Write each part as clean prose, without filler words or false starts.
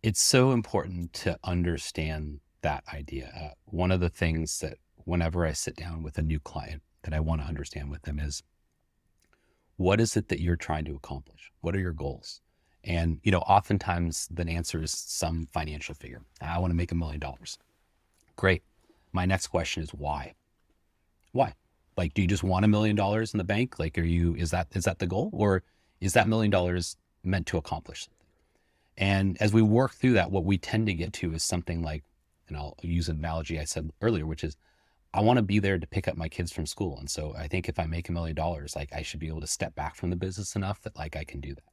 It's so important to understand that idea. One of the things that whenever I sit down with a new client that I want to understand with them is, what is it that you're trying to accomplish? What are your goals? And, oftentimes the answer is some financial figure. I want to make $1 million. Great. My next question is why? Why? Like, do you just want $1 million in the bank? Like, is that the goal? Or is that $1 million meant to accomplish something? And as we work through that, what we tend to get to is something like, and I'll use an analogy I said earlier, which is I want to be there to pick up my kids from school. And so I think if I make $1 million, like I should be able to step back from the business enough that like I can do that.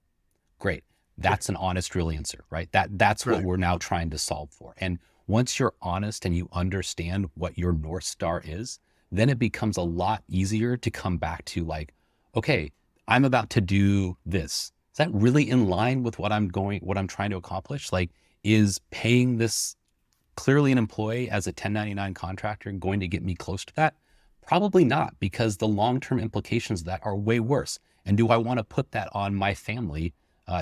Great. Yeah. That's an honest, real answer, right? That's what Right. we're now trying to solve for. And once you're honest and you understand what your North Star is, then it becomes a lot easier to come back to like, okay, I'm about to do this. Is that really in line with what I'm trying to accomplish? Like, is paying this clearly an employee as a 1099 contractor going to get me close to that? Probably not, because the long-term implications of that are way worse. And do I want to put that on my family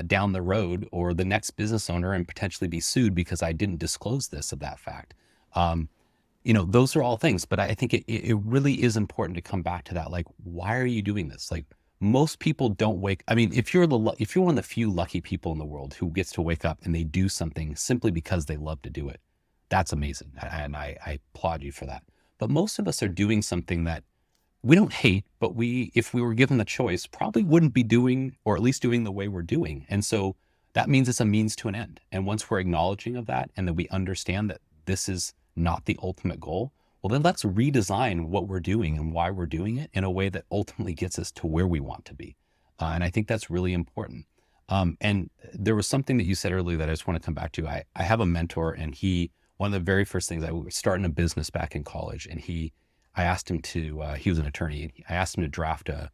down the road, or the next business owner, and potentially be sued because I didn't disclose this of that fact? Those are all things, but I think it really is important to come back to that. Like, why are you doing this? Like, most people don't I mean, if you're one of the few lucky people in the world who gets to wake up and they do something simply because they love to do it, that's amazing. And I applaud you for that. But most of us are doing something that we don't hate, but if we were given the choice, probably wouldn't be doing, or at least doing the way we're doing. And so that means it's a means to an end. And once we're acknowledging of that, and that we understand that this is not the ultimate goal, well, then let's redesign what we're doing and why we're doing it in a way that ultimately gets us to where we want to be. And I think that's really important. And there was something that you said earlier that I just want to come back to. I have a mentor, and one of the very first things, I was starting a business back in college, and I asked him to, he was an attorney, and I asked him to draft a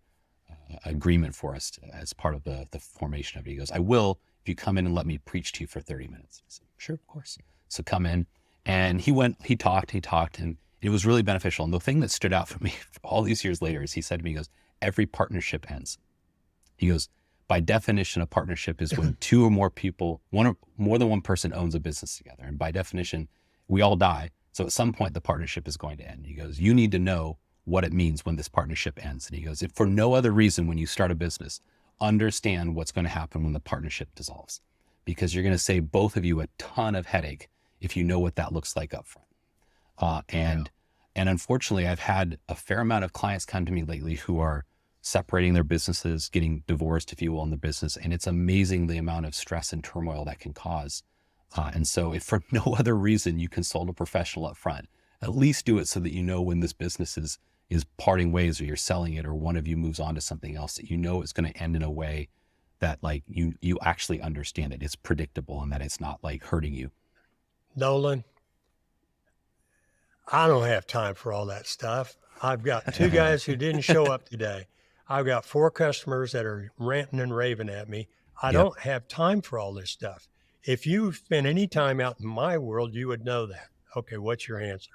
agreement for us as part of the formation of it. He goes, I will, if you come in and let me preach to you for 30 minutes. I said, sure, of course. So come in, and he talked, and it was really beneficial. And the thing that stood out for me all these years later is he said to me, he goes, every partnership ends. He goes, by definition, a partnership is when two or more people, more than one person owns a business together. And by definition, we all die. So at some point, the partnership is going to end. He goes, you need to know what it means when this partnership ends. And he goes, if for no other reason, when you start a business, understand what's going to happen when the partnership dissolves, because you're going to save both of you a ton of headache if you know what that looks like up front. And unfortunately, I've had a fair amount of clients come to me lately who are separating their businesses, getting divorced, if you will, in the business. And it's amazing the amount of stress and turmoil that can cause. And so if for no other reason you consult a professional up front, at least do it so that you know when this business is parting ways, or you're selling it, or one of you moves on to something else, that you know it's going to end in a way that like you actually understand it. It's predictable, and that it's not like hurting you. Nolan, I don't have time for all that stuff. I've got two guys who didn't show up today. I've got four customers that are ranting and raving at me. I Yep. don't have time for all this stuff. If you spent any time out in my world, you would know that. Okay, what's your answer?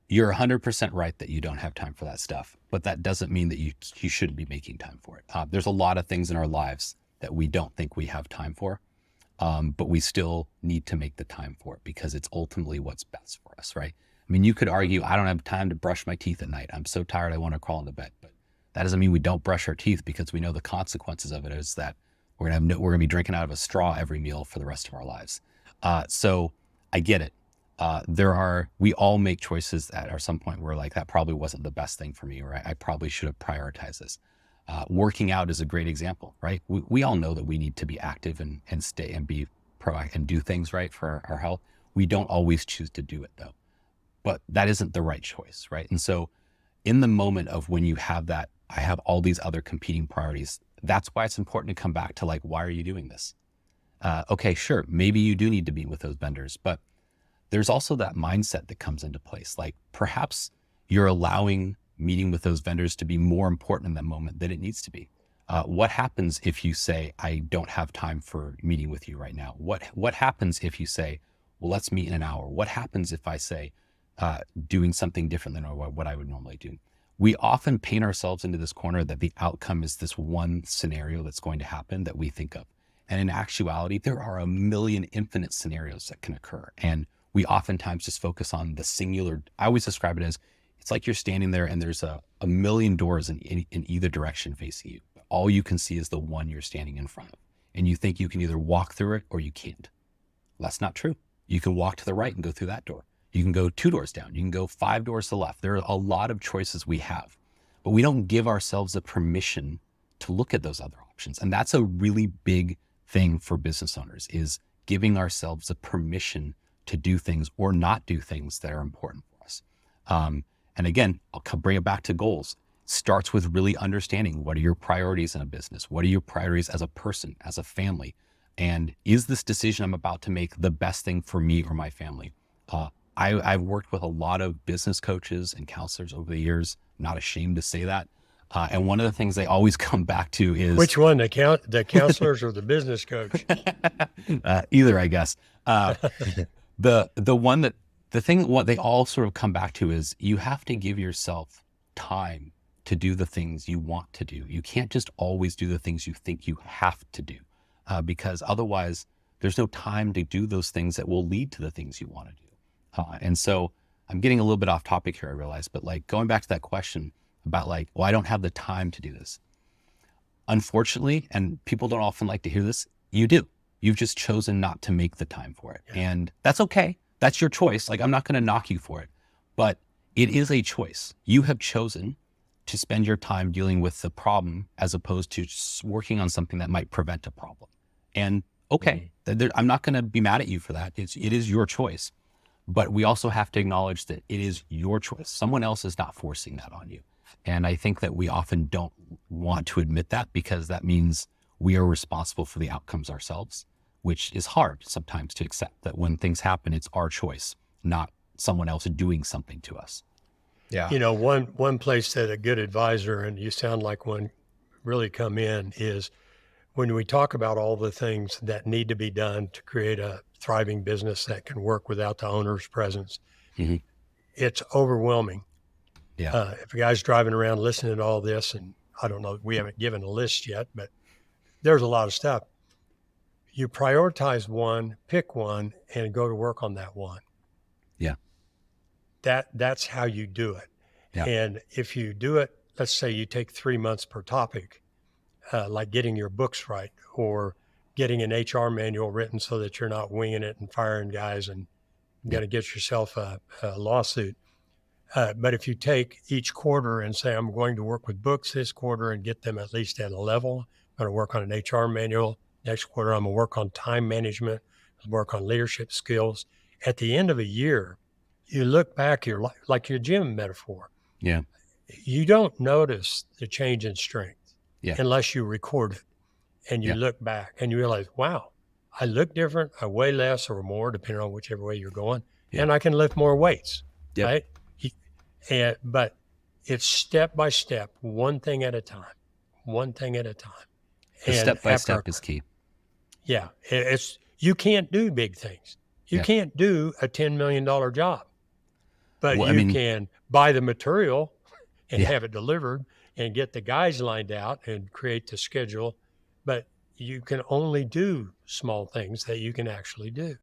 You're 100% right that you don't have time for that stuff, but that doesn't mean that you shouldn't be making time for it. There's a lot of things in our lives that we don't think we have time for, but we still need to make the time for it because it's ultimately what's best for us, right? I mean, you could argue, I don't have time to brush my teeth at night. I'm so tired, I want to crawl into bed. But that doesn't mean we don't brush our teeth, because we know the consequences of it is that we're going to be drinking out of a straw every meal for the rest of our lives. So I get it. We all make choices at some point where like, that probably wasn't the best thing for me, or I probably should have prioritized this. Working out is a great example, right? We all know that we need to be active and stay and be proactive and do things right for our health. We don't always choose to do it though, but that isn't the right choice, right? And so in the moment of when you have that, I have all these other competing priorities. That's why it's important to come back to like, why are you doing this? Okay, sure. Maybe you do need to meet with those vendors, but there's also that mindset that comes into place. Like perhaps you're allowing meeting with those vendors to be more important in that moment than it needs to be. What happens if you say, I don't have time for meeting with you right now? What happens if you say, well, let's meet in an hour? What happens if I say, doing something different than what I would normally do? We often paint ourselves into this corner that the outcome is this one scenario that's going to happen that we think of. And in actuality, there are a million infinite scenarios that can occur. And we oftentimes just focus on the singular. I always describe it as it's like you're standing there and there's a million doors in either direction facing you. All you can see is the one you're standing in front of. And you think you can either walk through it or you can't. Well, that's not true. You can walk to the right and go through that door. You can go 2 doors down. You can go 5 doors to the left. There are a lot of choices we have, but we don't give ourselves the permission to look at those other options. And that's a really big thing for business owners, is giving ourselves the permission to do things or not do things that are important for us. And again, I'll bring it back to goals. It starts with really understanding, what are your priorities in a business? What are your priorities as a person, as a family? And is this decision I'm about to make the best thing for me or my family? I've worked with a lot of business coaches and counselors over the years. I'm not ashamed to say that. And one of the things they always come back to is Which one, the counselors or the business coach? Either, I guess. The thing what they all sort of come back to is you have to give yourself time to do the things you want to do. You can't just always do the things you think you have to do, because otherwise there's no time to do those things that will lead to the things you want to do. And so I'm getting a little bit off topic here, I realize, but like going back to that question about like, well, I don't have the time to do this. Unfortunately, and people don't often like to hear this, you do. You've just chosen not to make the time for it. Yeah. And that's okay. That's your choice. Like, I'm not going to knock you for it, but it is a choice. You have chosen to spend your time dealing with the problem as opposed to working on something that might prevent a problem. And okay, I'm not going to be mad at you for that. It is your choice. But we also have to acknowledge that it is your choice. Someone else is not forcing that on you. And I think that we often don't want to admit that, because that means we are responsible for the outcomes ourselves, which is hard sometimes to accept, that when things happen, it's our choice, not someone else doing something to us. Yeah. You know, one place that a good advisor, and you sound like one, really come in is when we talk about all the things that need to be done to create a thriving business that can work without the owner's presence. Mm-hmm. It's overwhelming. Yeah. If a guy's driving around listening to all this, and I don't know, we haven't given a list yet, but there's a lot of stuff. You prioritize one, pick one, and go to work on that one. Yeah. That's how you do it. Yeah. And if you do it, let's say you take 3 months per topic, like getting your books right, or getting an HR manual written so that you're not winging it and firing guys and going to get yourself a lawsuit. But if you take each quarter and say, I'm going to work with books this quarter and get them at least at a level, I'm going to work on an HR manual. Next quarter, I'm going to work on time management, work on leadership skills. At the end of a year, you look back, you're like your gym metaphor. Yeah. You don't notice the change in strength unless you record it and you look back and you realize, wow, I look different. I weigh less or more, depending on whichever way you're going, and I can lift more weights, right? But it's step by step, one thing at a time. The step by step is key. Yeah. You can't do big things. You can't do a $10 million job, but you can buy the material and have it delivered and get the guys lined out and create the schedule. But you can only do small things that you can actually do.